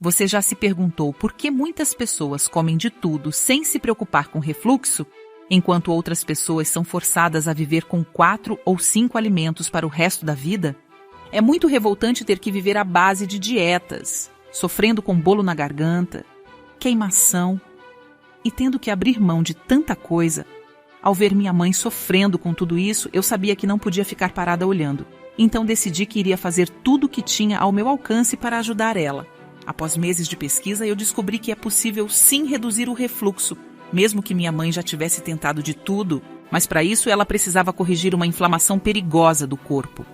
Você já se perguntou por que muitas pessoas comem de tudo sem se preocupar com refluxo, enquanto outras pessoas são forçadas a viver com 4 ou 5 alimentos para o resto da vida? É muito revoltante ter que viver à base de dietas, sofrendo com bolo na garganta, queimação e tendo que abrir mão de tanta coisa. Ao ver minha mãe sofrendo com tudo isso, eu sabia que não podia ficar parada olhando. Então decidi que iria fazer tudo o que tinha ao meu alcance para ajudar ela. Após meses de pesquisa, eu descobri que é possível sim reduzir o refluxo, mesmo que minha mãe já tivesse tentado de tudo, mas para isso ela precisava corrigir uma inflamação perigosa do corpo.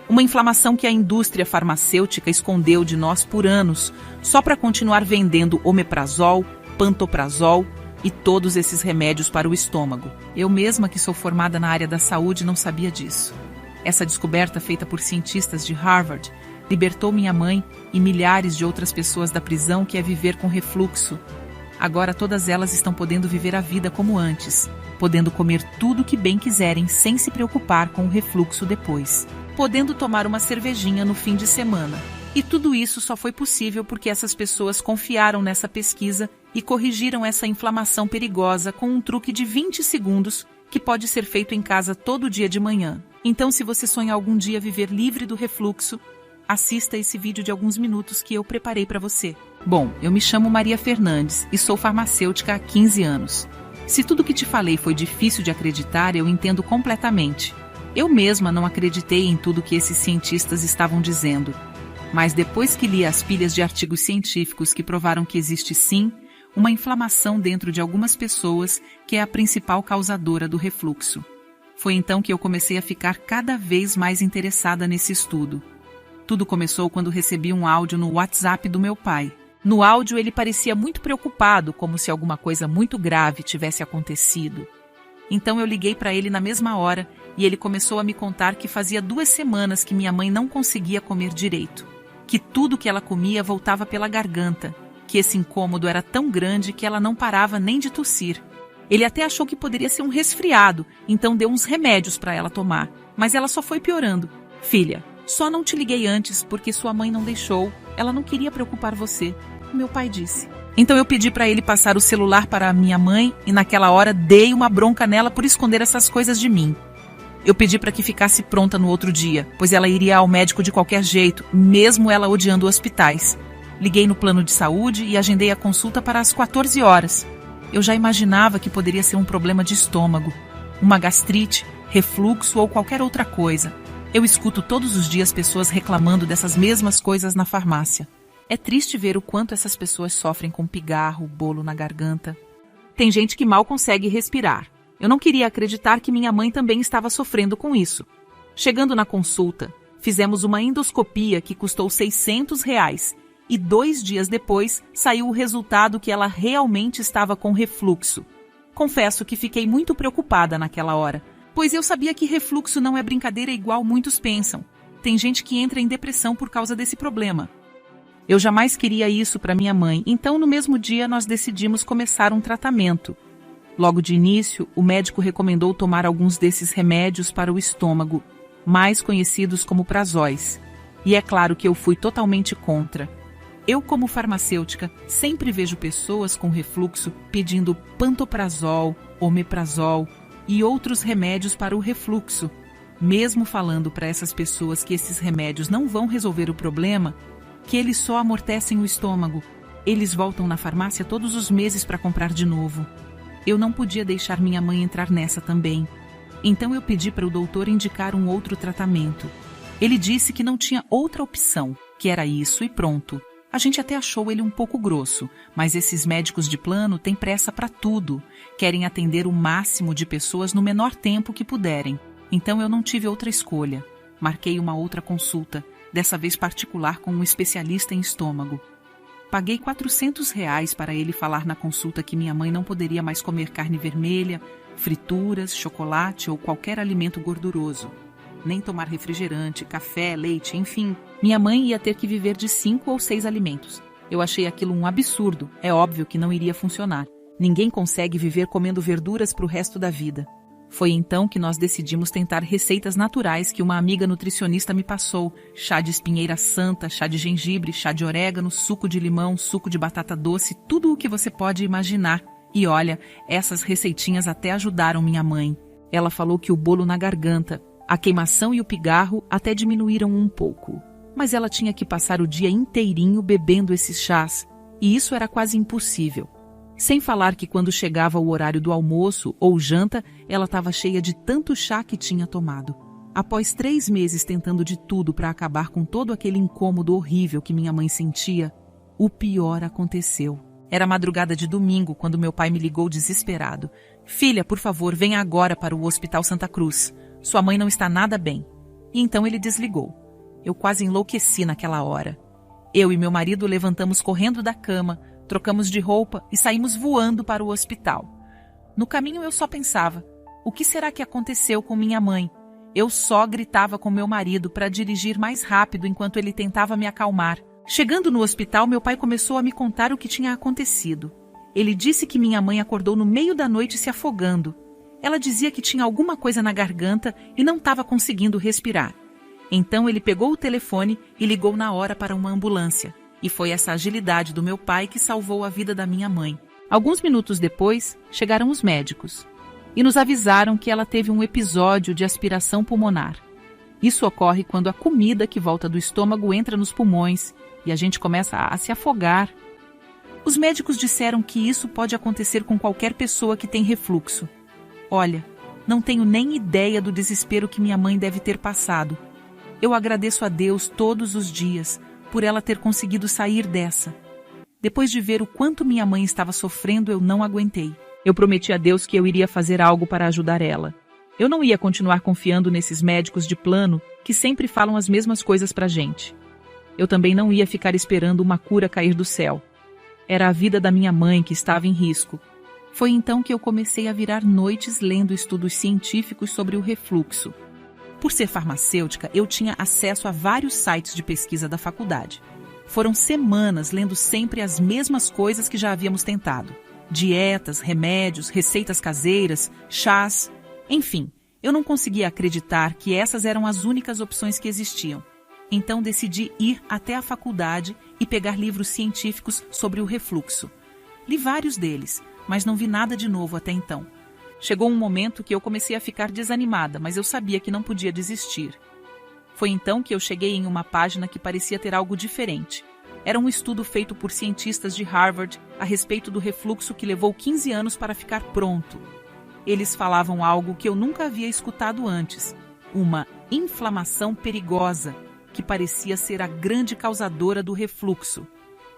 Uma inflamação que a indústria farmacêutica escondeu de nós por anos, só para continuar vendendo omeprazol, pantoprazol e todos esses remédios para o estômago. Eu mesma, que sou formada na área da saúde, não sabia disso. Essa descoberta, feita por cientistas de Harvard, libertou minha mãe e milhares de outras pessoas da prisão, que é viver com refluxo. Agora todas elas estão podendo viver a vida como antes, podendo comer tudo o que bem quiserem sem se preocupar com o refluxo depois, podendo tomar uma cervejinha no fim de semana. E tudo isso só foi possível porque essas pessoas confiaram nessa pesquisa e corrigiram essa inflamação perigosa com um truque de 20 segundos que pode ser feito em casa todo dia de manhã. Então, se você sonha algum dia viver livre do refluxo, assista esse vídeo de alguns minutos que eu preparei para você. Bom, eu me chamo Maria Fernandes e sou farmacêutica há 15 anos. Se tudo que te falei foi difícil de acreditar, eu entendo completamente. Eu mesma não acreditei em tudo que esses cientistas estavam dizendo. Mas depois que li as pilhas de artigos científicos que provaram que existe sim uma inflamação dentro de algumas pessoas que é a principal causadora do refluxo, foi então que eu comecei a ficar cada vez mais interessada nesse estudo. Tudo começou quando recebi um áudio no WhatsApp do meu pai. No áudio ele parecia muito preocupado, como se alguma coisa muito grave tivesse acontecido. Então eu liguei para ele na mesma hora e ele começou a me contar que fazia 2 semanas que minha mãe não conseguia comer direito, que tudo que ela comia voltava pela garganta, que esse incômodo era tão grande que ela não parava nem de tossir. Ele até achou que poderia ser um resfriado, então deu uns remédios para ela tomar, mas ela só foi piorando. Filha, só não te liguei antes porque sua mãe não deixou, ela não queria preocupar você, meu pai disse. Então eu pedi para ele passar o celular para a minha mãe e naquela hora dei uma bronca nela por esconder essas coisas de mim. Eu pedi para que ficasse pronta no outro dia, pois ela iria ao médico de qualquer jeito, mesmo ela odiando hospitais. Liguei no plano de saúde e agendei a consulta para as 14 horas. Eu já imaginava que poderia ser um problema de estômago, uma gastrite, refluxo ou qualquer outra coisa. Eu escuto todos os dias pessoas reclamando dessas mesmas coisas na farmácia. É triste ver o quanto essas pessoas sofrem com pigarro, bolo na garganta. Tem gente que mal consegue respirar. Eu não queria acreditar que minha mãe também estava sofrendo com isso. Chegando na consulta, fizemos uma endoscopia que custou R$600 e 2 dias depois saiu o resultado que ela realmente estava com refluxo. Confesso que fiquei muito preocupada naquela hora, pois eu sabia que refluxo não é brincadeira igual muitos pensam. Tem gente que entra em depressão por causa desse problema. Eu jamais queria isso para minha mãe, então no mesmo dia nós decidimos começar um tratamento. Logo de início, o médico recomendou tomar alguns desses remédios para o estômago, mais conhecidos como prazóis. E é claro que eu fui totalmente contra. Eu, como farmacêutica, sempre vejo pessoas com refluxo pedindo pantoprazol, omeprazol e outros remédios para o refluxo. Mesmo falando para essas pessoas que esses remédios não vão resolver o problema, que eles só amortecem o estômago, eles voltam na farmácia todos os meses para comprar de novo. Eu não podia deixar minha mãe entrar nessa também. Então eu pedi para o doutor indicar um outro tratamento. Ele disse que não tinha outra opção, que era isso e pronto. A gente até achou ele um pouco grosso, mas esses médicos de plano têm pressa para tudo. Querem atender o máximo de pessoas no menor tempo que puderem. Então eu não tive outra escolha. Marquei uma outra consulta, dessa vez particular com um especialista em estômago. Paguei R$400 para ele falar na consulta que minha mãe não poderia mais comer carne vermelha, frituras, chocolate ou qualquer alimento gorduroso. Nem tomar refrigerante, café, leite, enfim. Minha mãe ia ter que viver de 5 ou 6 alimentos. Eu achei aquilo um absurdo. É óbvio que não iria funcionar. Ninguém consegue viver comendo verduras para o resto da vida. Foi então que nós decidimos tentar receitas naturais que uma amiga nutricionista me passou: chá de espinheira santa, chá de gengibre, chá de orégano, suco de limão, suco de batata doce, tudo o que você pode imaginar. E olha, essas receitinhas até ajudaram minha mãe. Ela falou que o bolo na garganta, a queimação e o pigarro até diminuíram um pouco. Mas ela tinha que passar o dia inteirinho bebendo esses chás, e isso era quase impossível. Sem falar que quando chegava o horário do almoço ou janta, ela estava cheia de tanto chá que tinha tomado. Após 3 meses tentando de tudo para acabar com todo aquele incômodo horrível que minha mãe sentia, o pior aconteceu. Era madrugada de domingo quando meu pai me ligou desesperado. "Filha, por favor, venha agora para o Hospital Santa Cruz. Sua mãe não está nada bem." E então ele desligou. Eu quase enlouqueci naquela hora. Eu e meu marido levantamos correndo da cama, trocamos de roupa e saímos voando para o hospital. No caminho eu só pensava: o que será que aconteceu com minha mãe? Eu só gritava com meu marido para dirigir mais rápido enquanto ele tentava me acalmar. Chegando no hospital, meu pai começou a me contar o que tinha acontecido. Ele disse que minha mãe acordou no meio da noite se afogando. Ela dizia que tinha alguma coisa na garganta e não estava conseguindo respirar. Então ele pegou o telefone e ligou na hora para uma ambulância. E foi essa agilidade do meu pai que salvou a vida da minha mãe. Alguns minutos depois, chegaram os médicos e nos avisaram que ela teve um episódio de aspiração pulmonar. Isso ocorre quando a comida que volta do estômago entra nos pulmões e a gente começa a se afogar. Os médicos disseram que isso pode acontecer com qualquer pessoa que tem refluxo. Olha, não tenho nem ideia do desespero que minha mãe deve ter passado. Eu agradeço a Deus todos os dias por ela ter conseguido sair dessa. Depois de ver o quanto minha mãe estava sofrendo, eu não aguentei. Eu prometi a Deus que eu iria fazer algo para ajudar ela. Eu não ia continuar confiando nesses médicos de plano que sempre falam as mesmas coisas pra gente. Eu também não ia ficar esperando uma cura cair do céu. Era a vida da minha mãe que estava em risco. Foi então que eu comecei a virar noites lendo estudos científicos sobre o refluxo. Por ser farmacêutica, eu tinha acesso a vários sites de pesquisa da faculdade. Foram semanas lendo sempre as mesmas coisas que já havíamos tentado. Dietas, remédios, receitas caseiras, chás. Enfim, eu não conseguia acreditar que essas eram as únicas opções que existiam. Então decidi ir até a faculdade e pegar livros científicos sobre o refluxo. Li vários deles, mas não vi nada de novo até então. Chegou um momento que eu comecei a ficar desanimada, mas eu sabia que não podia desistir. Foi então que eu cheguei em uma página que parecia ter algo diferente. Era um estudo feito por cientistas de Harvard a respeito do refluxo que levou 15 anos para ficar pronto. Eles falavam algo que eu nunca havia escutado antes: uma inflamação perigosa, que parecia ser a grande causadora do refluxo.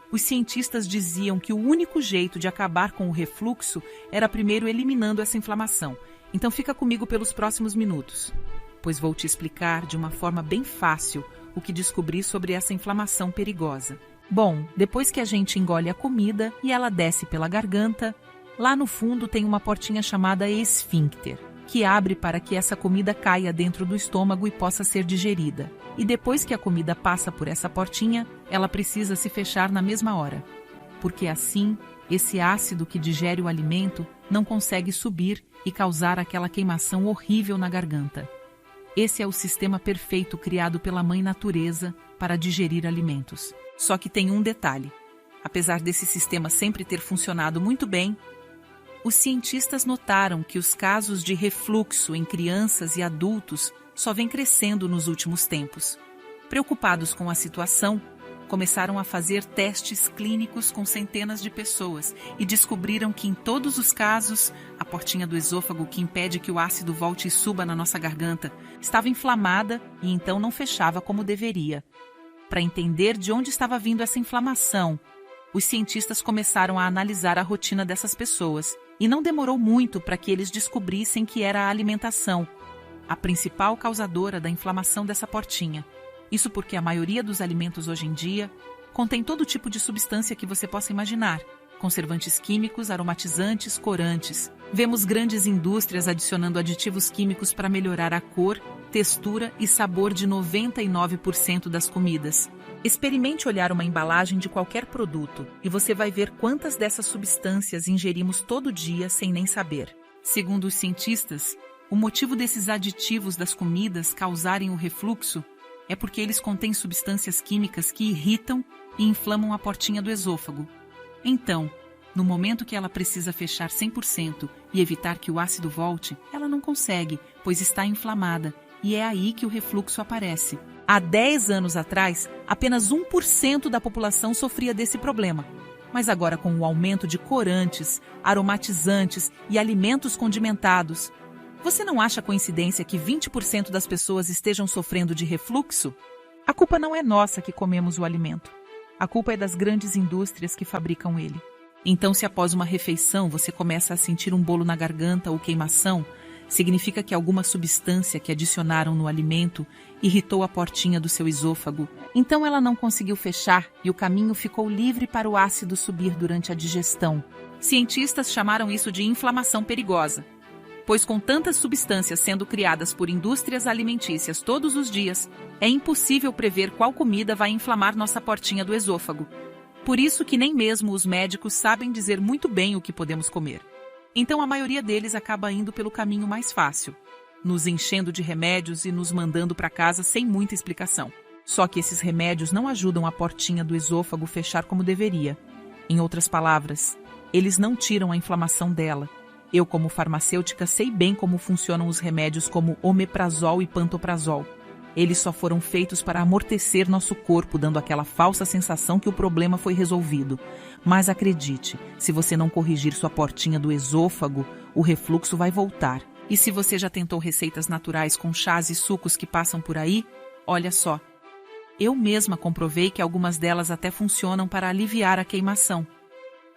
Os cientistas diziam que o único jeito de acabar com o refluxo era primeiro eliminando essa inflamação. Então fica comigo pelos próximos minutos, pois vou te explicar de uma forma bem fácil o que descobri sobre essa inflamação perigosa. Bom, depois que a gente engole a comida e ela desce pela garganta, lá no fundo tem uma portinha chamada esfíncter, que abre para que essa comida caia dentro do estômago e possa ser digerida. E depois que a comida passa por essa portinha, ela precisa se fechar na mesma hora, porque assim, esse ácido que digere o alimento não consegue subir e causar aquela queimação horrível na garganta. Esse é o sistema perfeito criado pela Mãe Natureza para digerir alimentos. Só que tem um detalhe: apesar desse sistema sempre ter funcionado muito bem, os cientistas notaram que os casos de refluxo em crianças e adultos só vêm crescendo nos últimos tempos. Preocupados com a situação, começaram a fazer testes clínicos com centenas de pessoas e descobriram que em todos os casos, a portinha do esôfago que impede que o ácido volte e suba na nossa garganta estava inflamada e então não fechava como deveria. Para entender de onde estava vindo essa inflamação, os cientistas começaram a analisar a rotina dessas pessoas e não demorou muito para que eles descobrissem que era a alimentação a principal causadora da inflamação dessa portinha. Isso porque a maioria dos alimentos hoje em dia contém todo tipo de substância que você possa imaginar: conservantes químicos, aromatizantes, corantes. Vemos grandes indústrias adicionando aditivos químicos para melhorar a cor, textura e sabor de 99% das comidas. Experimente olhar uma embalagem de qualquer produto e você vai ver quantas dessas substâncias ingerimos todo dia sem nem saber. Segundo os cientistas, O motivo desses aditivos das comidas causarem o refluxo é porque eles contêm substâncias químicas que irritam e inflamam a portinha do esôfago. Então, no momento que ela precisa fechar 100% e evitar que o ácido volte, ela não consegue, pois está inflamada, e é aí que o refluxo aparece. Há 10 anos atrás, apenas 1% da população sofria desse problema. Mas agora, com o aumento de corantes, aromatizantes e alimentos condimentados, você não acha coincidência que 20% das pessoas estejam sofrendo de refluxo? A culpa não é nossa que comemos o alimento. A culpa é das grandes indústrias que fabricam ele. Então, se após uma refeição você começa a sentir um bolo na garganta ou queimação, significa que alguma substância que adicionaram no alimento irritou a portinha do seu esôfago. Então ela não conseguiu fechar e o caminho ficou livre para o ácido subir durante a digestão. Cientistas chamaram isso de inflamação perigosa, pois com tantas substâncias sendo criadas por indústrias alimentícias todos os dias, é impossível prever qual comida vai inflamar nossa portinha do esôfago. Por isso que nem mesmo os médicos sabem dizer muito bem o que podemos comer. Então a maioria deles acaba indo pelo caminho mais fácil, nos enchendo de remédios e nos mandando para casa sem muita explicação. Só que esses remédios não ajudam a portinha do esôfago fechar como deveria. Em outras palavras, eles não tiram a inflamação dela. Eu, como farmacêutica, sei bem como funcionam os remédios como omeprazol e pantoprazol. Eles só foram feitos para amortecer nosso corpo, dando aquela falsa sensação que o problema foi resolvido. Mas acredite, se você não corrigir sua portinha do esôfago, o refluxo vai voltar. E se você já tentou receitas naturais com chás e sucos que passam por aí, olha só. Eu mesma comprovei que algumas delas até funcionam para aliviar a queimação.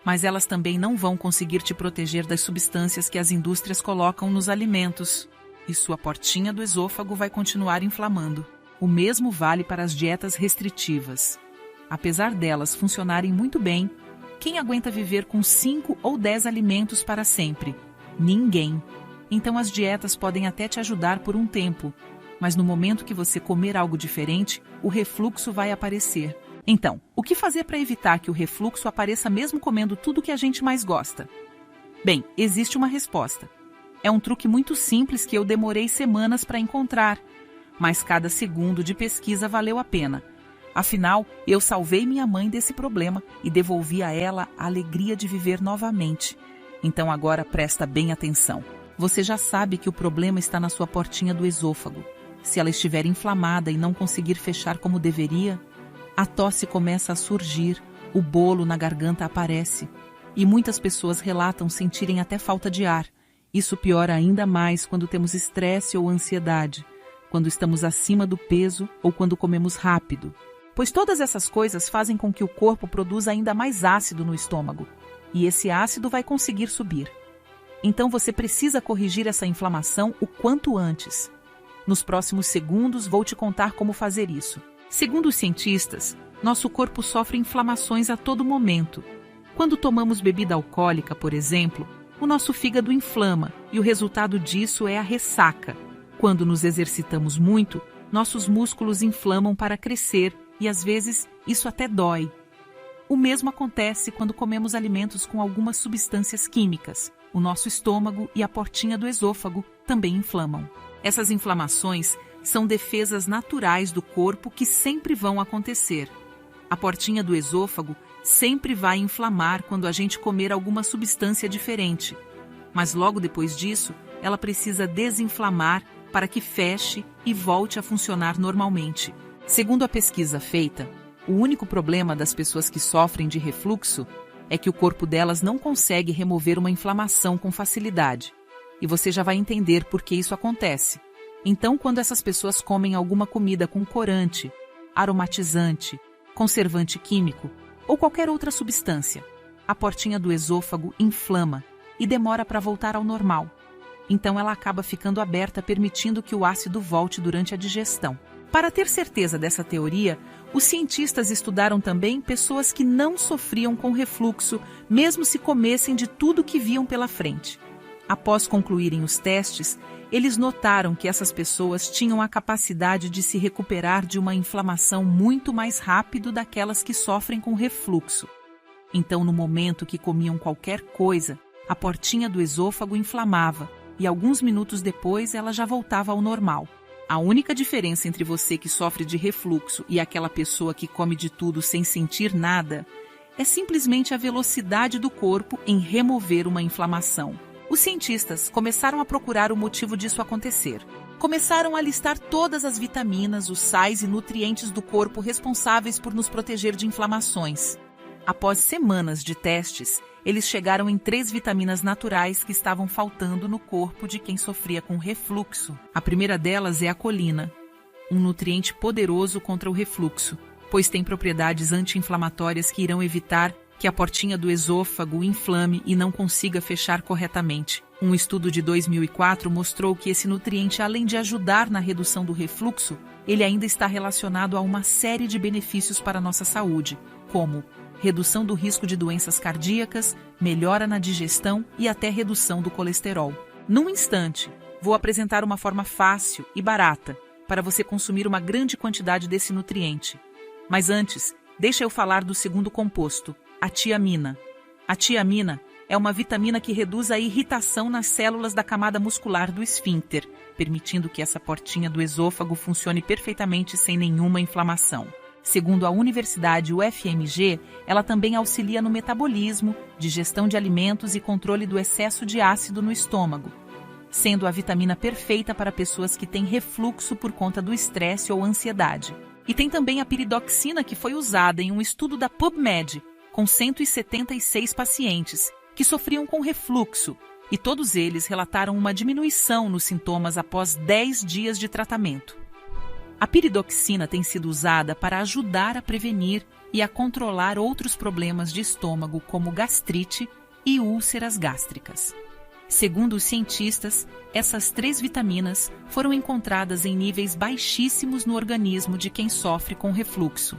Mas elas também não vão conseguir te proteger das substâncias que as indústrias colocam nos alimentos. E sua portinha do esôfago vai continuar inflamando. O mesmo vale para as dietas restritivas. Apesar delas funcionarem muito bem, quem aguenta viver com 5 ou 10 alimentos para sempre? Ninguém. Então as dietas podem até te ajudar por um tempo, mas no momento que você comer algo diferente, o refluxo vai aparecer. Então, o que fazer para evitar que o refluxo apareça mesmo comendo tudo que a gente mais gosta? Bem, existe uma resposta. É um truque muito simples que eu demorei semanas para encontrar, mas cada segundo de pesquisa valeu a pena. Afinal, eu salvei minha mãe desse problema e devolvi a ela a alegria de viver novamente. Então agora presta bem atenção. Você já sabe que o problema está na sua portinha do esôfago. Se ela estiver inflamada e não conseguir fechar como deveria, a tosse começa a surgir, o bolo na garganta aparece e muitas pessoas relatam sentirem até falta de ar. Isso piora ainda mais quando temos estresse ou ansiedade, quando estamos acima do peso ou quando comemos rápido. Pois todas essas coisas fazem com que o corpo produza ainda mais ácido no estômago, e esse ácido vai conseguir subir. Então você precisa corrigir essa inflamação o quanto antes. Nos próximos segundos vou te contar como fazer isso. Segundo os cientistas, nosso corpo sofre inflamações a todo momento. Quando tomamos bebida alcoólica, por exemplo, o nosso fígado inflama e o resultado disso é a ressaca. Quando nos exercitamos muito, nossos músculos inflamam para crescer e às vezes isso até dói. O mesmo acontece quando comemos alimentos com algumas substâncias químicas. O nosso estômago e a portinha do esôfago também inflamam. Essas inflamações são defesas naturais do corpo que sempre vão acontecer. A portinha do esôfago sempre vai inflamar quando a gente comer alguma substância diferente. Mas logo depois disso, ela precisa desinflamar para que feche e volte a funcionar normalmente. Segundo a pesquisa feita, o único problema das pessoas que sofrem de refluxo é que o corpo delas não consegue remover uma inflamação com facilidade. E você já vai entender por que isso acontece. Então, quando essas pessoas comem alguma comida com corante, aromatizante, conservante químico ou qualquer outra substância, a portinha do esôfago inflama e demora para voltar ao normal. Então ela acaba ficando aberta, permitindo que o ácido volte durante a digestão. Para ter certeza dessa teoria, os cientistas estudaram também pessoas que não sofriam com refluxo, mesmo se comessem de tudo que viam pela frente. Após concluírem os testes, eles notaram que essas pessoas tinham a capacidade de se recuperar de uma inflamação muito mais rápido daquelas que sofrem com refluxo. Então, no momento que comiam qualquer coisa, a portinha do esôfago inflamava e alguns minutos depois ela já voltava ao normal. A única diferença entre você que sofre de refluxo e aquela pessoa que come de tudo sem sentir nada é simplesmente a velocidade do corpo em remover uma inflamação. Os cientistas começaram a procurar o motivo disso acontecer. Começaram a listar todas as vitaminas, os sais e nutrientes do corpo responsáveis por nos proteger de inflamações. Após semanas de testes, eles chegaram em 3 vitaminas naturais que estavam faltando no corpo de quem sofria com refluxo. A primeira delas é a colina, um nutriente poderoso contra o refluxo, pois tem propriedades anti-inflamatórias que irão evitar que a portinha do esôfago inflame e não consiga fechar corretamente. Um estudo de 2004 mostrou que esse nutriente, além de ajudar na redução do refluxo, ele ainda está relacionado a uma série de benefícios para a nossa saúde, como redução do risco de doenças cardíacas, melhora na digestão e até redução do colesterol. Num instante, vou apresentar uma forma fácil e barata para você consumir uma grande quantidade desse nutriente. Mas antes, deixa eu falar do segundo composto, a tiamina. A tiamina é uma vitamina que reduz a irritação nas células da camada muscular do esfíncter, permitindo que essa portinha do esôfago funcione perfeitamente sem nenhuma inflamação. Segundo a Universidade UFMG, ela também auxilia no metabolismo, digestão de alimentos e controle do excesso de ácido no estômago, sendo a vitamina perfeita para pessoas que têm refluxo por conta do estresse ou ansiedade. E tem também a piridoxina, que foi usada em um estudo da PubMed, com 176 pacientes que sofriam com refluxo, e todos eles relataram uma diminuição nos sintomas após 10 dias de tratamento. A piridoxina tem sido usada para ajudar a prevenir e a controlar outros problemas de estômago, como gastrite e úlceras gástricas. Segundo os cientistas, essas 3 vitaminas foram encontradas em níveis baixíssimos no organismo de quem sofre com refluxo.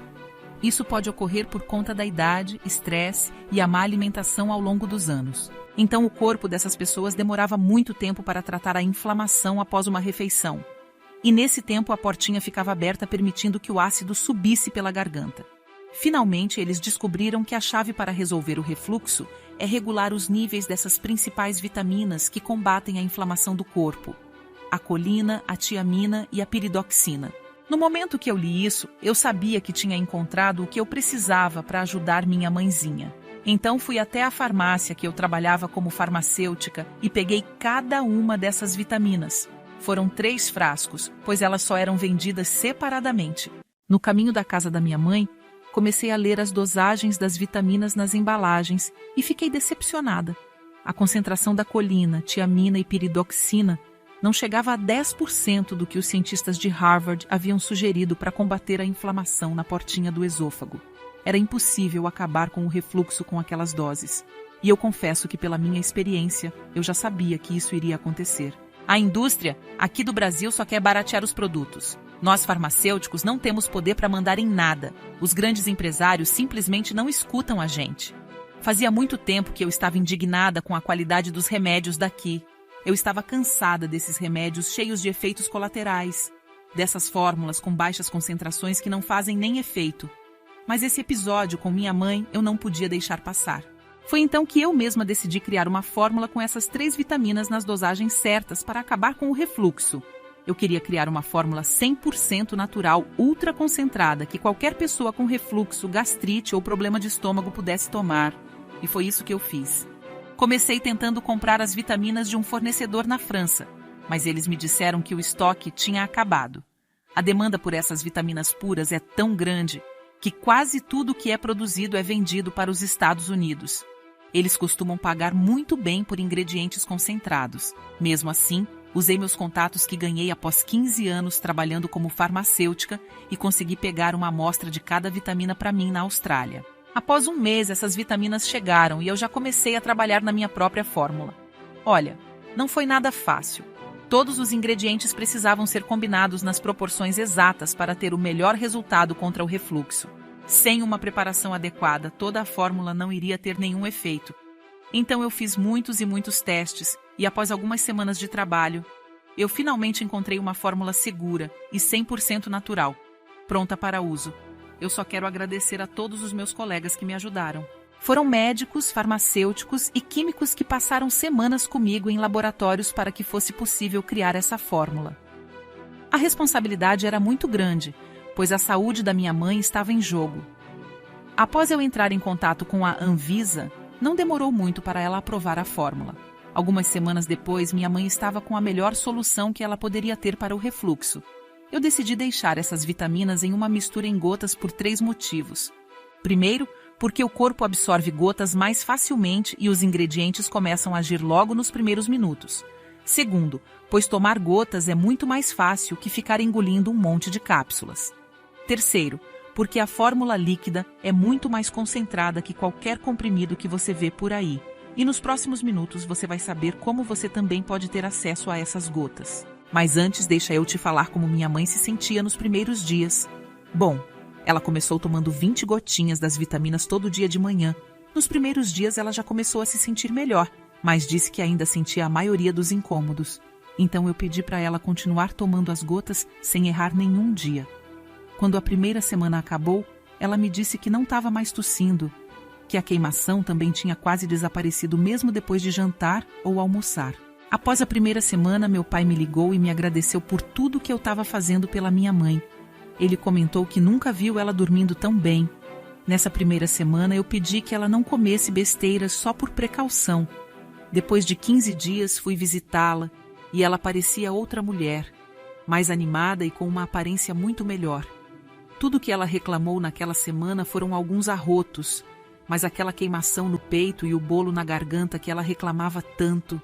Isso pode ocorrer por conta da idade, estresse e a má alimentação ao longo dos anos. Então, o corpo dessas pessoas demorava muito tempo para tratar a inflamação após uma refeição. E nesse tempo a portinha ficava aberta, permitindo que o ácido subisse pela garganta. Finalmente, eles descobriram que a chave para resolver o refluxo é regular os níveis dessas principais vitaminas que combatem a inflamação do corpo: a colina, a tiamina e a piridoxina. No momento que eu li isso, eu sabia que tinha encontrado o que eu precisava para ajudar minha mãezinha. Então fui até a farmácia que eu trabalhava como farmacêutica e peguei cada uma dessas vitaminas. Foram 3 frascos, pois elas só eram vendidas separadamente. No caminho da casa da minha mãe, comecei a ler as dosagens das vitaminas nas embalagens e fiquei decepcionada. A concentração da colina, tiamina e piridoxina não chegava a 10% do que os cientistas de Harvard haviam sugerido para combater a inflamação na portinha do esôfago. Era impossível acabar com o refluxo com aquelas doses. E eu confesso que, pela minha experiência, eu já sabia que isso iria acontecer. A indústria aqui do Brasil só quer baratear os produtos. Nós, farmacêuticos, não temos poder para mandar em nada. Os grandes empresários simplesmente não escutam a gente. Fazia muito tempo que eu estava indignada com a qualidade dos remédios daqui. Eu estava cansada desses remédios cheios de efeitos colaterais, dessas fórmulas com baixas concentrações que não fazem nem efeito. Mas esse episódio com minha mãe eu não podia deixar passar. Foi então que eu mesma decidi criar uma fórmula com essas 3 vitaminas nas dosagens certas para acabar com o refluxo. Eu queria criar uma fórmula 100% natural, ultra concentrada, que qualquer pessoa com refluxo, gastrite ou problema de estômago pudesse tomar. E foi isso que eu fiz. Comecei tentando comprar as vitaminas de um fornecedor na França, mas eles me disseram que o estoque tinha acabado. A demanda por essas vitaminas puras é tão grande que quase tudo que é produzido é vendido para os Estados Unidos. Eles costumam pagar muito bem por ingredientes concentrados. Mesmo assim, usei meus contatos que ganhei após 15 anos trabalhando como farmacêutica e consegui pegar uma amostra de cada vitamina para mim na Austrália. Após um mês, essas vitaminas chegaram e eu já comecei a trabalhar na minha própria fórmula. Olha, não foi nada fácil. Todos os ingredientes precisavam ser combinados nas proporções exatas para ter o melhor resultado contra o refluxo. Sem uma preparação adequada, toda a fórmula não iria ter nenhum efeito. Então eu fiz muitos e muitos testes e após algumas semanas de trabalho, eu finalmente encontrei uma fórmula segura e 100% natural, pronta para uso. Eu só quero agradecer a todos os meus colegas que me ajudaram. Foram médicos, farmacêuticos e químicos que passaram semanas comigo em laboratórios para que fosse possível criar essa fórmula. A responsabilidade era muito grande, pois a saúde da minha mãe estava em jogo. Após eu entrar em contato com a Anvisa, não demorou muito para ela aprovar a fórmula. Algumas semanas depois, minha mãe estava com a melhor solução que ela poderia ter para o refluxo. Eu decidi deixar essas vitaminas em uma mistura em gotas por 3 motivos. Primeiro, porque o corpo absorve gotas mais facilmente e os ingredientes começam a agir logo nos primeiros minutos. Segundo, pois tomar gotas é muito mais fácil que ficar engolindo um monte de cápsulas. Terceiro, porque a fórmula líquida é muito mais concentrada que qualquer comprimido que você vê por aí. E nos próximos minutos você vai saber como você também pode ter acesso a essas gotas. Mas antes, deixa eu te falar como minha mãe se sentia nos primeiros dias. Bom, ela começou tomando 20 gotinhas das vitaminas todo dia de manhã. Nos primeiros dias ela já começou a se sentir melhor, mas disse que ainda sentia a maioria dos incômodos. Então eu pedi para ela continuar tomando as gotas sem errar nenhum dia. Quando a primeira semana acabou, ela me disse que não estava mais tossindo, que a queimação também tinha quase desaparecido mesmo depois de jantar ou almoçar. Após a primeira semana, meu pai me ligou e me agradeceu por tudo que eu estava fazendo pela minha mãe. Ele comentou que nunca viu ela dormindo tão bem. Nessa primeira semana, eu pedi que ela não comesse besteiras só por precaução. Depois de 15 dias, fui visitá-la e ela parecia outra mulher, mais animada e com uma aparência muito melhor. Tudo que ela reclamou naquela semana foram alguns arrotos, mas aquela queimação no peito e o bolo na garganta que ela reclamava tanto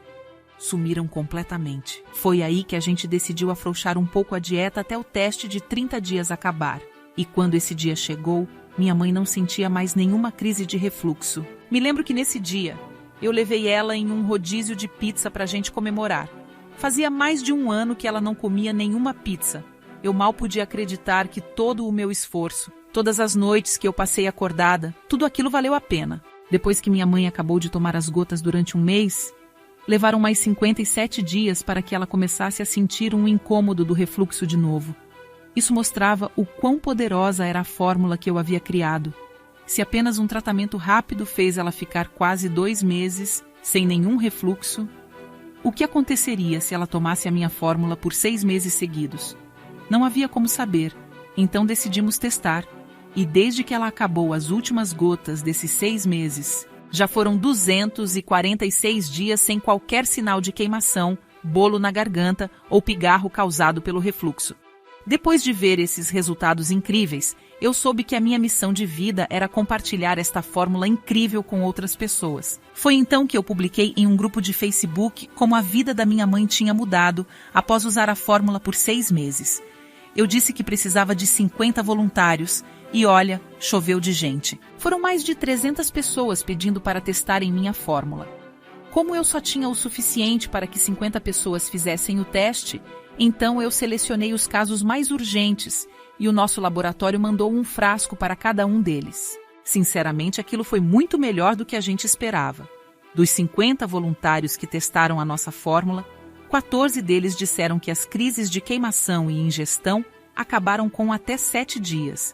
sumiram completamente. Foi aí que a gente decidiu afrouxar um pouco a dieta até o teste de 30 dias acabar. E quando esse dia chegou, minha mãe não sentia mais nenhuma crise de refluxo. Me lembro que nesse dia, eu levei ela em um rodízio de pizza pra gente comemorar. Fazia mais de 1 ano que ela não comia nenhuma pizza. Eu mal podia acreditar que todo o meu esforço, todas as noites que eu passei acordada, tudo aquilo valeu a pena. Depois que minha mãe acabou de tomar as gotas durante 1 mês, levaram mais 57 dias para que ela começasse a sentir um incômodo do refluxo de novo. Isso mostrava o quão poderosa era a fórmula que eu havia criado. Se apenas um tratamento rápido fez ela ficar quase 2 meses sem nenhum refluxo, o que aconteceria se ela tomasse a minha fórmula por 6 meses seguidos? Não havia como saber, então decidimos testar. E desde que ela acabou as últimas gotas desses 6 meses, já foram 246 dias sem qualquer sinal de queimação, bolo na garganta ou pigarro causado pelo refluxo. Depois de ver esses resultados incríveis, eu soube que a minha missão de vida era compartilhar esta fórmula incrível com outras pessoas. Foi então que eu publiquei em um grupo de Facebook como a vida da minha mãe tinha mudado após usar a fórmula por 6 meses. Eu disse que precisava de 50 voluntários e olha, choveu de gente. Foram mais de 300 pessoas pedindo para testarem minha fórmula. Como eu só tinha o suficiente para que 50 pessoas fizessem o teste, então eu selecionei os casos mais urgentes e o nosso laboratório mandou um frasco para cada um deles. Sinceramente, aquilo foi muito melhor do que a gente esperava. Dos 50 voluntários que testaram a nossa fórmula, 14 deles disseram que as crises de queimação e ingestão acabaram com até 7 dias.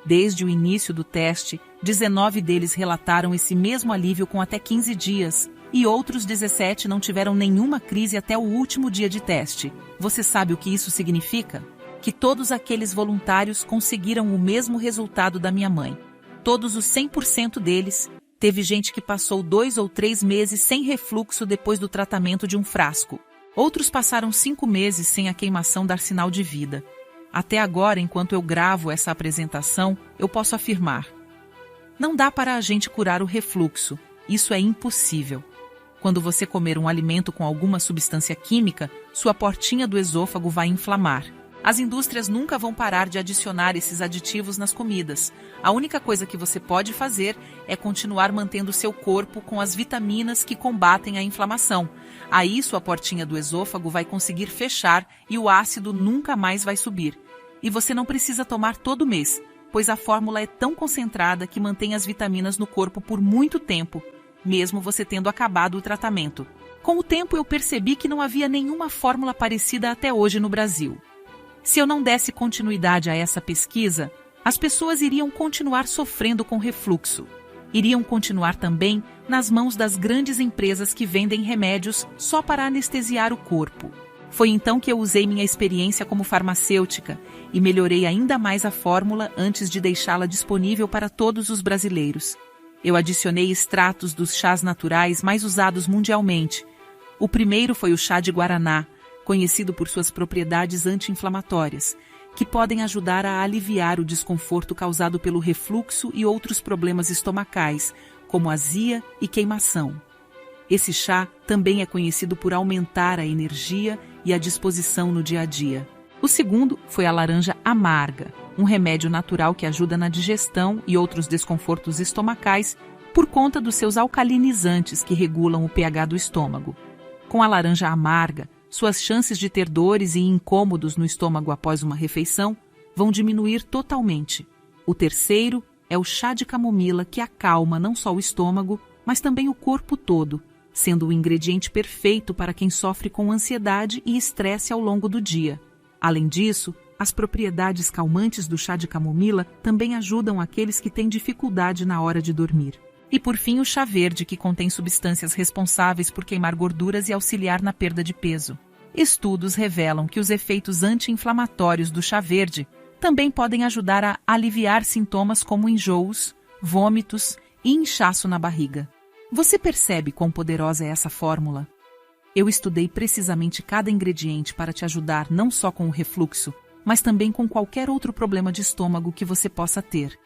Desde o início do teste, 19 deles relataram esse mesmo alívio com até 15 dias e outros 17 não tiveram nenhuma crise até o último dia de teste. Você sabe o que isso significa? Que todos aqueles voluntários conseguiram o mesmo resultado da minha mãe. Todos os 100% deles. Teve gente que passou 2 ou 3 meses sem refluxo depois do tratamento de um frasco. Outros passaram 5 meses sem a queimação dar sinal de vida. Até agora, enquanto eu gravo essa apresentação, eu posso afirmar: não dá para a gente curar o refluxo. Isso é impossível. Quando você comer um alimento com alguma substância química, sua portinha do esôfago vai inflamar. As indústrias nunca vão parar de adicionar esses aditivos nas comidas. A única coisa que você pode fazer é continuar mantendo seu corpo com as vitaminas que combatem a inflamação. Aí sua portinha do esôfago vai conseguir fechar e o ácido nunca mais vai subir. E você não precisa tomar todo mês, pois a fórmula é tão concentrada que mantém as vitaminas no corpo por muito tempo, mesmo você tendo acabado o tratamento. Com o tempo eu percebi que não havia nenhuma fórmula parecida até hoje no Brasil. Se eu não desse continuidade a essa pesquisa, as pessoas iriam continuar sofrendo com refluxo. iriam continuar também nas mãos das grandes empresas que vendem remédios só para anestesiar o corpo. Foi então que eu usei minha experiência como farmacêutica e melhorei ainda mais a fórmula antes de deixá-la disponível para todos os brasileiros. Eu adicionei extratos dos chás naturais mais usados mundialmente. O primeiro foi o chá de guaraná, conhecido por suas propriedades anti-inflamatórias, que podem ajudar a aliviar o desconforto causado pelo refluxo e outros problemas estomacais, como azia e queimação. Esse chá também é conhecido por aumentar a energia e a disposição no dia a dia. O segundo foi a laranja amarga, um remédio natural que ajuda na digestão e outros desconfortos estomacais por conta dos seus alcalinizantes que regulam o pH do estômago. Com a laranja amarga, suas chances de ter dores e incômodos no estômago após uma refeição vão diminuir totalmente. O terceiro é o chá de camomila, que acalma não só o estômago, mas também o corpo todo, sendo o ingrediente perfeito para quem sofre com ansiedade e estresse ao longo do dia. Além disso, as propriedades calmantes do chá de camomila também ajudam aqueles que têm dificuldade na hora de dormir. E por fim, o chá verde, que contém substâncias responsáveis por queimar gorduras e auxiliar na perda de peso. Estudos revelam que os efeitos anti-inflamatórios do chá verde também podem ajudar a aliviar sintomas como enjoos, vômitos e inchaço na barriga. Você percebe quão poderosa é essa fórmula? Eu estudei precisamente cada ingrediente para te ajudar não só com o refluxo, mas também com qualquer outro problema de estômago que você possa ter.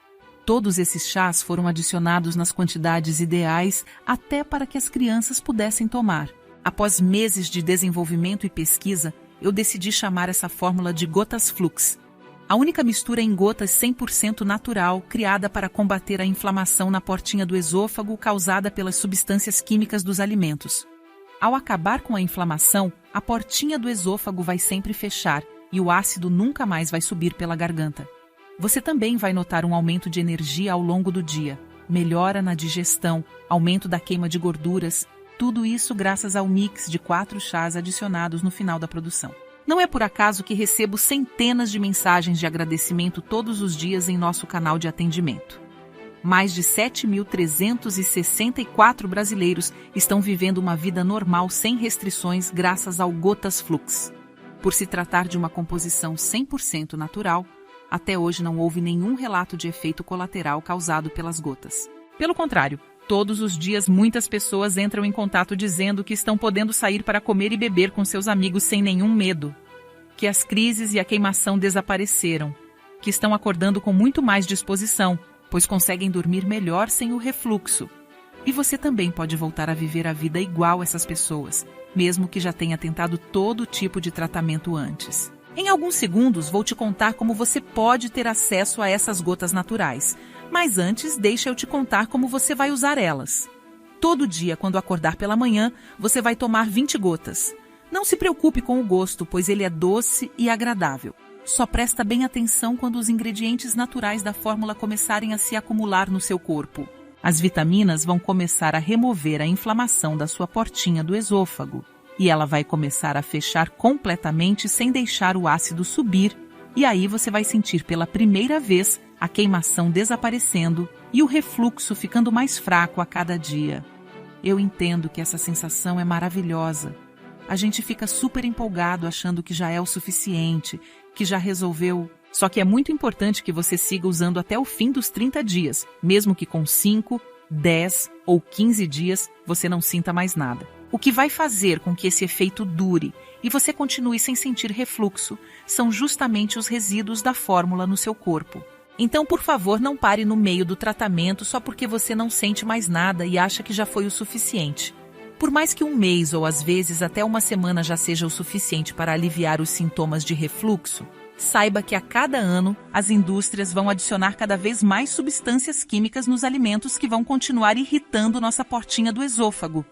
Todos esses chás foram adicionados nas quantidades ideais até para que as crianças pudessem tomar. Após meses de desenvolvimento e pesquisa, eu decidi chamar essa fórmula de Gotas Flux. A única mistura em gotas 100% natural criada para combater a inflamação na portinha do esôfago causada pelas substâncias químicas dos alimentos. Ao acabar com a inflamação, a portinha do esôfago vai sempre fechar e o ácido nunca mais vai subir pela garganta. Você também vai notar um aumento de energia ao longo do dia, melhora na digestão, aumento da queima de gorduras, tudo isso graças ao mix de 4 chás adicionados no final da produção. Não é por acaso que recebo centenas de mensagens de agradecimento todos os dias em nosso canal de atendimento. Mais de 7.364 brasileiros estão vivendo uma vida normal sem restrições graças ao Gotas Flux. Por se tratar de uma composição 100% natural, até hoje não houve nenhum relato de efeito colateral causado pelas gotas. Pelo contrário, todos os dias muitas pessoas entram em contato dizendo que estão podendo sair para comer e beber com seus amigos sem nenhum medo, que as crises e a queimação desapareceram, que estão acordando com muito mais disposição, pois conseguem dormir melhor sem o refluxo. E você também pode voltar a viver a vida igual a essas pessoas, mesmo que já tenha tentado todo tipo de tratamento antes. Em alguns segundos vou te contar como você pode ter acesso a essas gotas naturais, mas antes deixa eu te contar como você vai usar elas. Todo dia, quando acordar pela manhã, você vai tomar 20 gotas. Não se preocupe com o gosto, pois ele é doce e agradável. Só presta bem atenção quando os ingredientes naturais da fórmula começarem a se acumular no seu corpo. As vitaminas vão começar a remover a inflamação da sua portinha do esôfago e ela vai começar a fechar completamente sem deixar o ácido subir, e aí você vai sentir pela primeira vez a queimação desaparecendo e o refluxo ficando mais fraco a cada dia. Eu entendo que essa sensação é maravilhosa. A gente fica super empolgado achando que já é o suficiente, que já resolveu. Só que é muito importante que você siga usando até o fim dos 30 dias, mesmo que com 5, 10 ou 15 dias você não sinta mais nada. O que vai fazer com que esse efeito dure e você continue sem sentir refluxo são justamente os resíduos da fórmula no seu corpo. Então, por favor, não pare no meio do tratamento só porque você não sente mais nada e acha que já foi o suficiente. Por mais que um mês ou às vezes até uma semana já seja o suficiente para aliviar os sintomas de refluxo, saiba que a cada ano as indústrias vão adicionar cada vez mais substâncias químicas nos alimentos que vão continuar irritando nossa portinha do esôfago.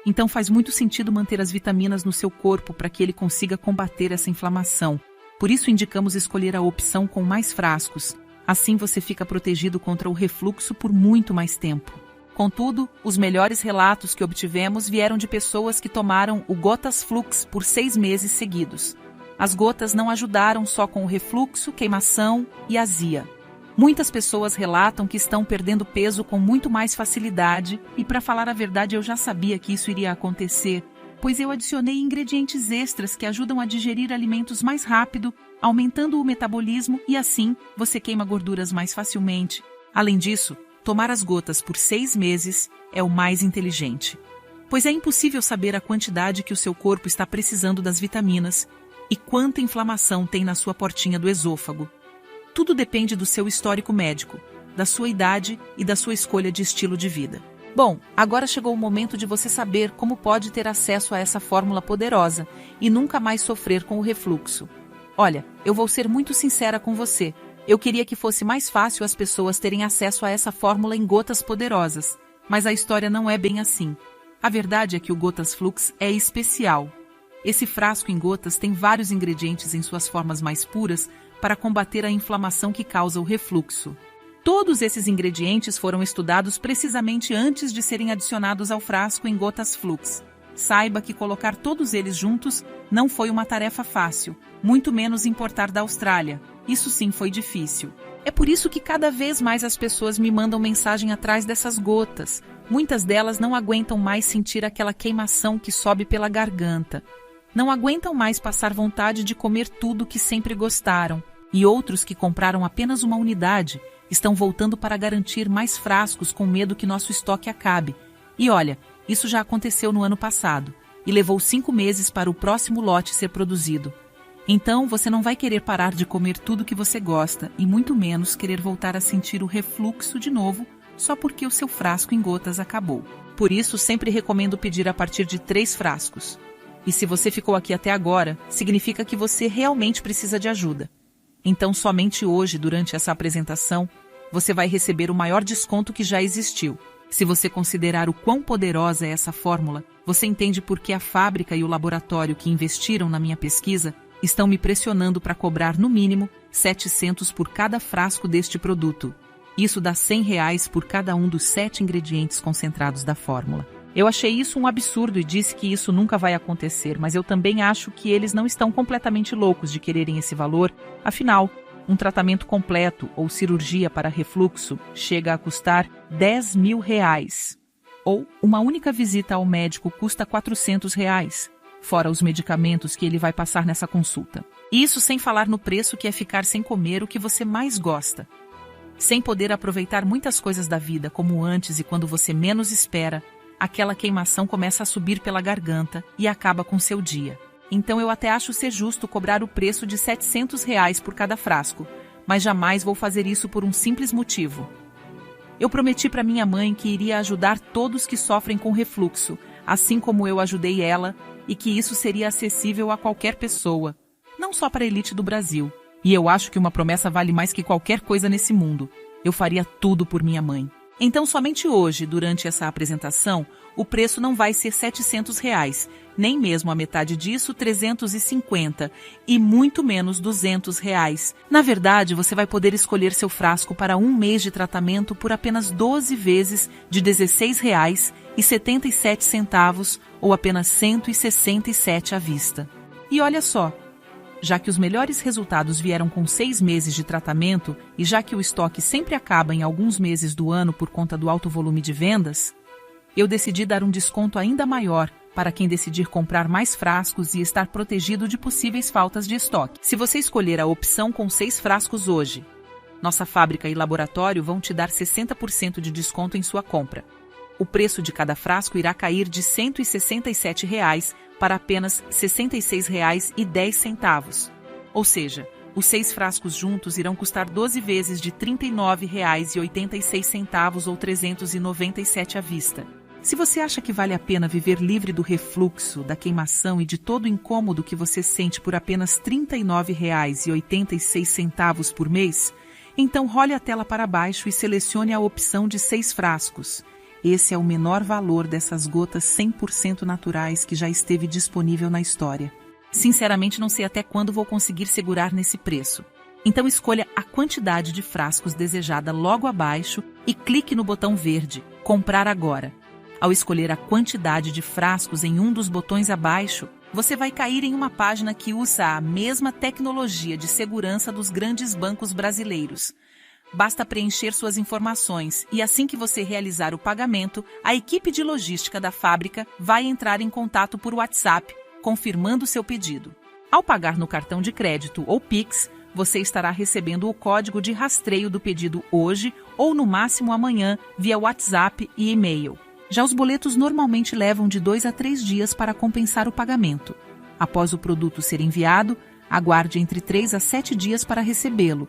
Então faz muito sentido manter as vitaminas no seu corpo para que ele consiga combater essa inflamação. Por isso indicamos escolher a opção com mais frascos. Assim você fica protegido contra o refluxo por muito mais tempo. Contudo, os melhores relatos que obtivemos vieram de pessoas que tomaram o Gotas Flux por 6 meses seguidos. As gotas não ajudaram só com o refluxo, queimação e azia. Muitas pessoas relatam que estão perdendo peso com muito mais facilidade e, para falar a verdade, eu já sabia que isso iria acontecer, pois eu adicionei ingredientes extras que ajudam a digerir alimentos mais rápido, aumentando o metabolismo e assim você queima gorduras mais facilmente. Além disso, tomar as gotas por 6 meses é o mais inteligente, pois é impossível saber a quantidade que o seu corpo está precisando das vitaminas e quanta inflamação tem na sua portinha do esôfago. Tudo depende do seu histórico médico, da sua idade e da sua escolha de estilo de vida. Bom, agora chegou o momento de você saber como pode ter acesso a essa fórmula poderosa e nunca mais sofrer com o refluxo. Olha, eu vou ser muito sincera com você. Eu queria que fosse mais fácil as pessoas terem acesso a essa fórmula em gotas poderosas, mas a história não é bem assim. A verdade é que o Gotas Flux é especial. Esse frasco em gotas tem vários ingredientes em suas formas mais puras para combater a inflamação que causa o refluxo. Todos esses ingredientes foram estudados precisamente antes de serem adicionados ao frasco em Gotas Flux. Saiba que colocar todos eles juntos não foi uma tarefa fácil, muito menos importar da Austrália. Isso sim foi difícil. É por isso que cada vez mais as pessoas me mandam mensagem atrás dessas gotas. Muitas delas não aguentam mais sentir aquela queimação que sobe pela garganta. Não aguentam mais passar vontade de comer tudo que sempre gostaram. E outros que compraram apenas uma unidade estão voltando para garantir mais frascos com medo que nosso estoque acabe. E olha, isso já aconteceu no ano passado e levou 5 meses para o próximo lote ser produzido. Então, você não vai querer parar de comer tudo que você gosta e muito menos querer voltar a sentir o refluxo de novo só porque o seu frasco em gotas acabou. Por isso, sempre recomendo pedir a partir de 3 frascos. E se você ficou aqui até agora, significa que você realmente precisa de ajuda. Então, somente hoje, durante essa apresentação, você vai receber o maior desconto que já existiu. Se você considerar o quão poderosa é essa fórmula, você entende por que a fábrica e o laboratório que investiram na minha pesquisa estão me pressionando para cobrar no mínimo 700 por cada frasco deste produto. Isso dá R$100 por cada um dos 7 ingredientes concentrados da fórmula. Eu achei isso um absurdo e disse que isso nunca vai acontecer, mas eu também acho que eles não estão completamente loucos de quererem esse valor. Afinal, um tratamento completo ou cirurgia para refluxo chega a custar R$10.000. Ou uma única visita ao médico custa R$400, fora os medicamentos que ele vai passar nessa consulta. E isso sem falar no preço que é ficar sem comer o que você mais gosta. Sem poder aproveitar muitas coisas da vida como antes e quando você menos espera, aquela queimação começa a subir pela garganta e acaba com seu dia. Então eu até acho ser justo cobrar o preço de R$700 por cada frasco, mas jamais vou fazer isso por um simples motivo. Eu prometi para minha mãe que iria ajudar todos que sofrem com refluxo, assim como eu ajudei ela, e que isso seria acessível a qualquer pessoa, não só para a elite do Brasil. E eu acho que uma promessa vale mais que qualquer coisa nesse mundo. Eu faria tudo por minha mãe. Então, somente hoje, durante essa apresentação, o preço não vai ser R$700, nem mesmo a metade disso, R$350, e muito menos R$200. Na verdade, você vai poder escolher seu frasco para 1 mês de tratamento por apenas 12 vezes de R$16,77 ou apenas R$167 à vista. E olha só, já que os melhores resultados vieram com 6 meses de tratamento e já que o estoque sempre acaba em alguns meses do ano por conta do alto volume de vendas, eu decidi dar um desconto ainda maior para quem decidir comprar mais frascos e estar protegido de possíveis faltas de estoque. Se você escolher a opção com 6 frascos hoje, nossa fábrica e laboratório vão te dar 60% de desconto em sua compra. O preço de cada frasco irá cair de R$167 para apenas R$66,10. Ou seja, os 6 frascos juntos irão custar 12 vezes de R$39,86 ou R$397 à vista. Se você acha que vale a pena viver livre do refluxo, da queimação e de todo o incômodo que você sente por apenas R$39,86 por mês, então role a tela para baixo e selecione a opção de 6 frascos. Esse é o menor valor dessas gotas 100% naturais que já esteve disponível na história. Sinceramente, não sei até quando vou conseguir segurar nesse preço. Então escolha a quantidade de frascos desejada logo abaixo e clique no botão verde, Comprar agora. Ao escolher a quantidade de frascos em um dos botões abaixo, você vai cair em uma página que usa a mesma tecnologia de segurança dos grandes bancos brasileiros. Basta preencher suas informações e assim que você realizar o pagamento, a equipe de logística da fábrica vai entrar em contato por WhatsApp, confirmando seu pedido. Ao pagar no cartão de crédito ou Pix, você estará recebendo o código de rastreio do pedido hoje ou no máximo amanhã via WhatsApp e e-mail. Já os boletos normalmente levam de 2 a 3 dias para compensar o pagamento. Após o produto ser enviado, aguarde entre 3 a 7 dias para recebê-lo.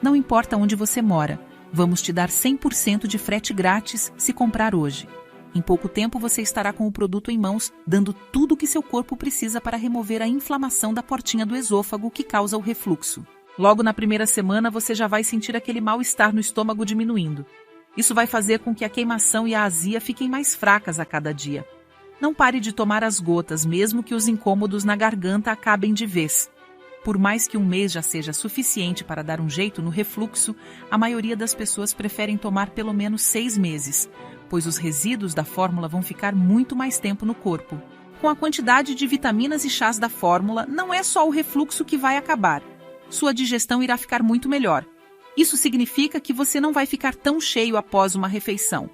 Não importa onde você mora, vamos te dar 100% de frete grátis se comprar hoje. Em pouco tempo você estará com o produto em mãos, dando tudo o que seu corpo precisa para remover a inflamação da portinha do esôfago que causa o refluxo. Logo na primeira semana você já vai sentir aquele mal-estar no estômago diminuindo. Isso vai fazer com que a queimação e a azia fiquem mais fracas a cada dia. Não pare de tomar as gotas, mesmo que os incômodos na garganta acabem de vez. Por mais que um mês já seja suficiente para dar um jeito no refluxo, a maioria das pessoas preferem tomar pelo menos 6 meses, pois os resíduos da fórmula vão ficar muito mais tempo no corpo. Com a quantidade de vitaminas e chás da fórmula, não é só o refluxo que vai acabar. Sua digestão irá ficar muito melhor. Isso significa que você não vai ficar tão cheio após uma refeição.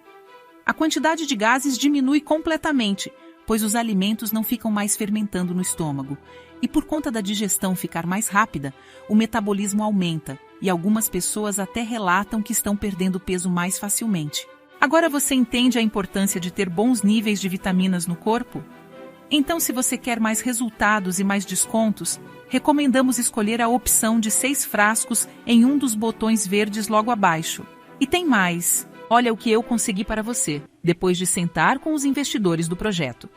A quantidade de gases diminui completamente, pois os alimentos não ficam mais fermentando no estômago. E por conta da digestão ficar mais rápida, o metabolismo aumenta e algumas pessoas até relatam que estão perdendo peso mais facilmente. Agora você entende a importância de ter bons níveis de vitaminas no corpo? Então, se você quer mais resultados e mais descontos, recomendamos escolher a opção de 6 frascos em um dos botões verdes logo abaixo. E tem mais! Olha o que eu consegui para você, depois de sentar com os investidores do projeto.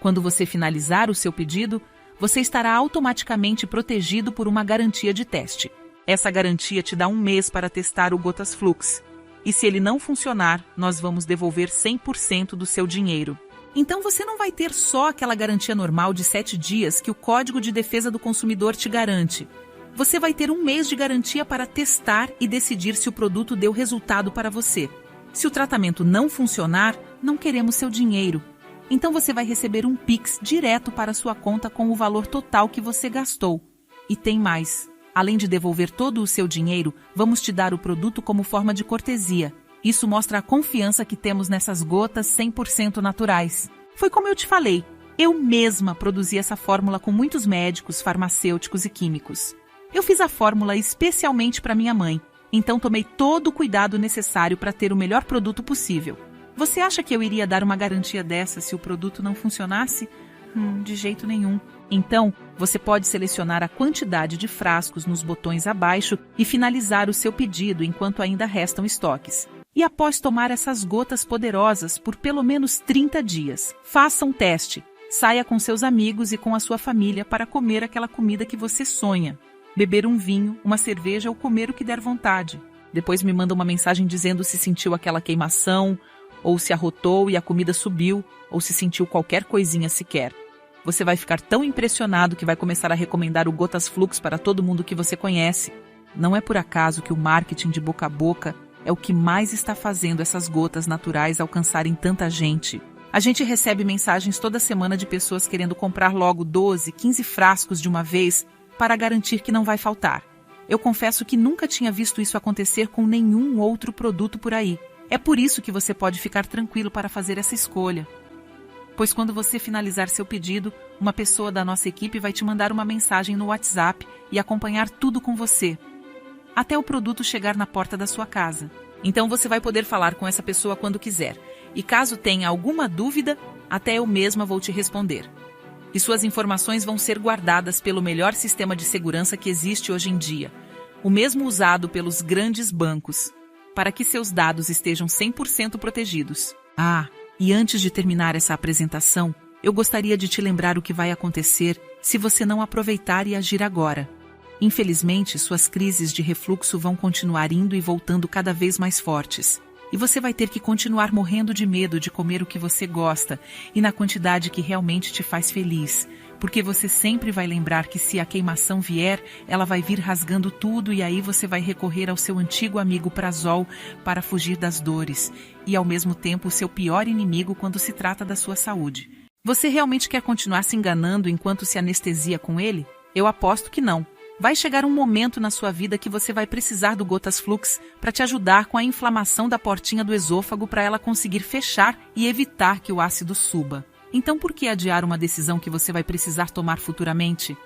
Quando você finalizar o seu pedido, você estará automaticamente protegido por uma garantia de teste. Essa garantia te dá 1 mês para testar o Gotas Flux. E se ele não funcionar, nós vamos devolver 100% do seu dinheiro. Então você não vai ter só aquela garantia normal de 7 dias que o Código de Defesa do Consumidor te garante. Você vai ter 1 mês de garantia para testar e decidir se o produto deu resultado para você. Se o tratamento não funcionar, não queremos seu dinheiro. Então você vai receber um Pix direto para sua conta com o valor total que você gastou. E tem mais. Além de devolver todo o seu dinheiro, vamos te dar o produto como forma de cortesia. Isso mostra a confiança que temos nessas gotas 100% naturais. Foi como eu te falei, eu mesma produzi essa fórmula com muitos médicos, farmacêuticos e químicos. Eu fiz a fórmula especialmente para minha mãe, então tomei todo o cuidado necessário para ter o melhor produto possível. Você acha que eu iria dar uma garantia dessa se o produto não funcionasse? De jeito nenhum. Então, você pode selecionar a quantidade de frascos nos botões abaixo e finalizar o seu pedido enquanto ainda restam estoques. E após tomar essas gotas poderosas por pelo menos 30 dias, faça um teste. Saia com seus amigos e com a sua família para comer aquela comida que você sonha. Beber um vinho, uma cerveja ou comer o que der vontade. Depois me manda uma mensagem dizendo se sentiu aquela queimação, ou se arrotou e a comida subiu, ou se sentiu qualquer coisinha sequer. Você vai ficar tão impressionado que vai começar a recomendar o Gotas Flux para todo mundo que você conhece. Não é por acaso que o marketing de boca a boca é o que mais está fazendo essas gotas naturais alcançarem tanta gente. A gente recebe mensagens toda semana de pessoas querendo comprar logo 12, 15 frascos de uma vez para garantir que não vai faltar. Eu confesso que nunca tinha visto isso acontecer com nenhum outro produto por aí. É por isso que você pode ficar tranquilo para fazer essa escolha. Pois quando você finalizar seu pedido, uma pessoa da nossa equipe vai te mandar uma mensagem no WhatsApp e acompanhar tudo com você, até o produto chegar na porta da sua casa. Então você vai poder falar com essa pessoa quando quiser. E caso tenha alguma dúvida, até eu mesma vou te responder. E suas informações vão ser guardadas pelo melhor sistema de segurança que existe hoje em dia, o mesmo usado pelos grandes bancos, para que seus dados estejam 100% protegidos. E antes de terminar essa apresentação, eu gostaria de te lembrar o que vai acontecer se você não aproveitar e agir agora. Infelizmente, suas crises de refluxo vão continuar indo e voltando cada vez mais fortes. E você vai ter que continuar morrendo de medo de comer o que você gosta e na quantidade que realmente te faz feliz, porque você sempre vai lembrar que se a queimação vier, ela vai vir rasgando tudo e aí você vai recorrer ao seu antigo amigo Prazol para fugir das dores e ao mesmo tempo o seu pior inimigo quando se trata da sua saúde. Você realmente quer continuar se enganando enquanto se anestesia com ele? Eu aposto que não. Vai chegar um momento na sua vida que você vai precisar do Gotas Flux para te ajudar com a inflamação da portinha do esôfago para ela conseguir fechar e evitar que o ácido suba. Então por que adiar uma decisão que você vai precisar tomar futuramente?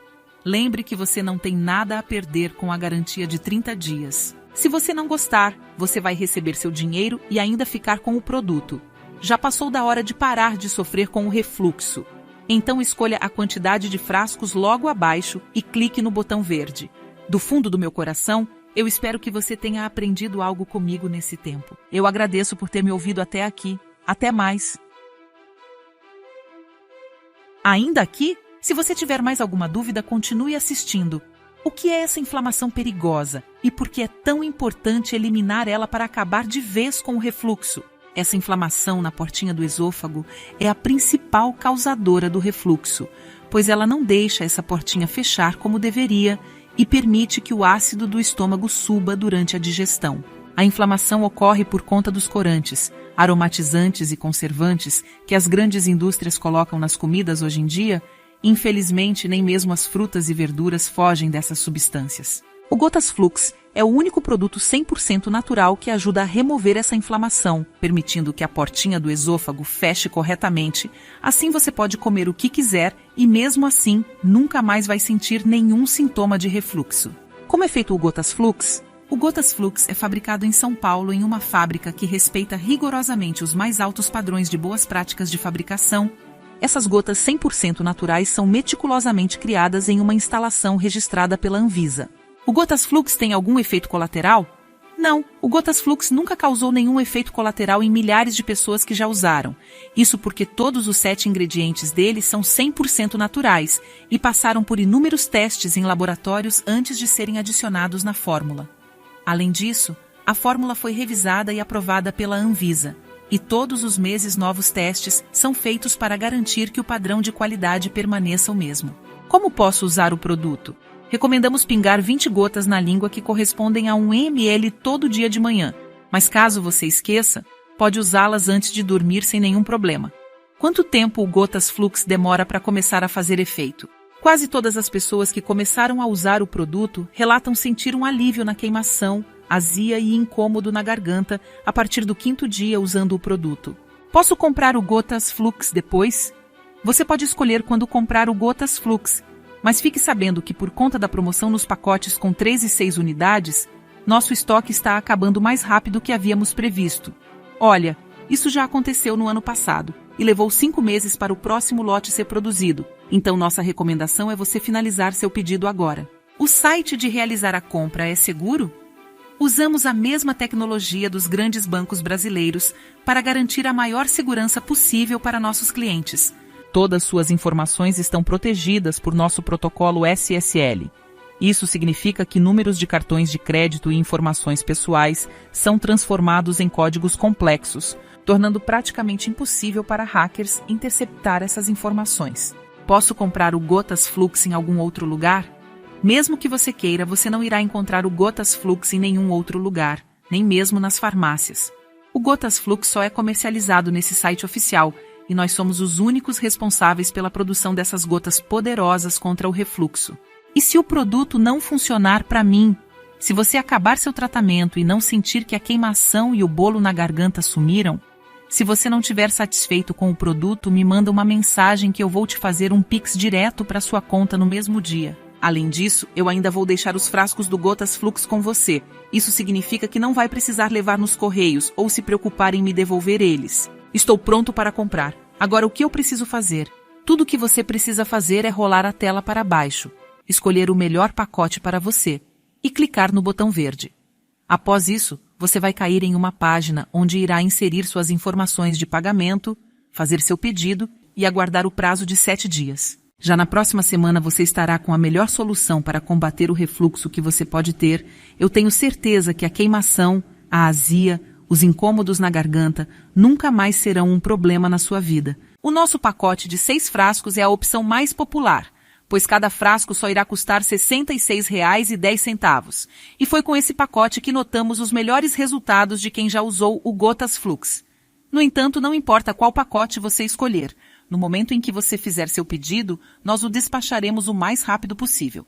Lembre que você não tem nada a perder com a garantia de 30 dias. Se você não gostar, você vai receber seu dinheiro e ainda ficar com o produto. Já passou da hora de parar de sofrer com o refluxo. Então escolha a quantidade de frascos logo abaixo e clique no botão verde. Do fundo do meu coração, eu espero que você tenha aprendido algo comigo nesse tempo. Eu agradeço por ter me ouvido até aqui. Até mais! Ainda aqui? Se você tiver mais alguma dúvida, continue assistindo. O que é essa inflamação perigosa e por que é tão importante eliminar ela para acabar de vez com o refluxo? Essa inflamação na portinha do esôfago é a principal causadora do refluxo, pois ela não deixa essa portinha fechar como deveria e permite que o ácido do estômago suba durante a digestão. A inflamação ocorre por conta dos corantes, aromatizantes e conservantes que as grandes indústrias colocam nas comidas hoje em dia. Infelizmente, nem mesmo as frutas e verduras fogem dessas substâncias. O Gotas Flux é o único produto 100% natural que ajuda a remover essa inflamação, permitindo que a portinha do esôfago feche corretamente. Assim você pode comer o que quiser e, mesmo assim, nunca mais vai sentir nenhum sintoma de refluxo. Como é feito o Gotas Flux? O Gotas Flux é fabricado em São Paulo em uma fábrica que respeita rigorosamente os mais altos padrões de boas práticas de fabricação. Essas gotas 100% naturais são meticulosamente criadas em uma instalação registrada pela Anvisa. O Gotas Flux tem algum efeito colateral? Não, o Gotas Flux nunca causou nenhum efeito colateral em milhares de pessoas que já usaram. Isso porque todos os 7 ingredientes dele são 100% naturais e passaram por inúmeros testes em laboratórios antes de serem adicionados na fórmula. Além disso, a fórmula foi revisada e aprovada pela Anvisa. E todos os meses novos testes são feitos para garantir que o padrão de qualidade permaneça o mesmo. Como posso usar o produto? Recomendamos pingar 20 gotas na língua que correspondem a 1 ml todo dia de manhã, mas caso você esqueça, pode usá-las antes de dormir sem nenhum problema. Quanto tempo o Gotas Flux demora para começar a fazer efeito? Quase todas as pessoas que começaram a usar o produto relatam sentir um alívio na queimação, azia e incômodo na garganta a partir do 5º dia usando o produto. Posso comprar o Gotas Flux depois? Você pode escolher quando comprar o Gotas Flux, mas fique sabendo que por conta da promoção nos pacotes com 3 e 6 unidades, nosso estoque está acabando mais rápido que havíamos previsto. Olha, isso já aconteceu no ano passado e levou 5 meses para o próximo lote ser produzido, então nossa recomendação é você finalizar seu pedido agora. O site de realizar a compra é seguro? Usamos a mesma tecnologia dos grandes bancos brasileiros para garantir a maior segurança possível para nossos clientes. Todas suas informações estão protegidas por nosso protocolo SSL. Isso significa que números de cartões de crédito e informações pessoais são transformados em códigos complexos, tornando praticamente impossível para hackers interceptar essas informações. Posso comprar o Gotas Flux em algum outro lugar? Mesmo que você queira, você não irá encontrar o Gotas Flux em nenhum outro lugar, nem mesmo nas farmácias. O Gotas Flux só é comercializado nesse site oficial e nós somos os únicos responsáveis pela produção dessas gotas poderosas contra o refluxo. E se o produto não funcionar para mim? Se você acabar seu tratamento e não sentir que a queimação e o bolo na garganta sumiram? Se você não estiver satisfeito com o produto, me manda uma mensagem que eu vou te fazer um Pix direto para sua conta no mesmo dia. Além disso, eu ainda vou deixar os frascos do Gotas Flux com você. Isso significa que não vai precisar levar nos correios ou se preocupar em me devolver eles. Estou pronto para comprar. Agora o que eu preciso fazer? Tudo o que você precisa fazer é rolar a tela para baixo, escolher o melhor pacote para você e clicar no botão verde. Após isso, você vai cair em uma página onde irá inserir suas informações de pagamento, fazer seu pedido e aguardar o prazo de 7 dias. Já na próxima semana você estará com a melhor solução para combater o refluxo que você pode ter. Eu tenho certeza que a queimação, a azia, os incômodos na garganta nunca mais serão um problema na sua vida. O nosso pacote de 6 frascos é a opção mais popular, pois cada frasco só irá custar R$ 66,10. E foi com esse pacote que notamos os melhores resultados de quem já usou o Gotas Flux. No entanto, não importa qual pacote você escolher. No momento em que você fizer seu pedido, nós o despacharemos o mais rápido possível.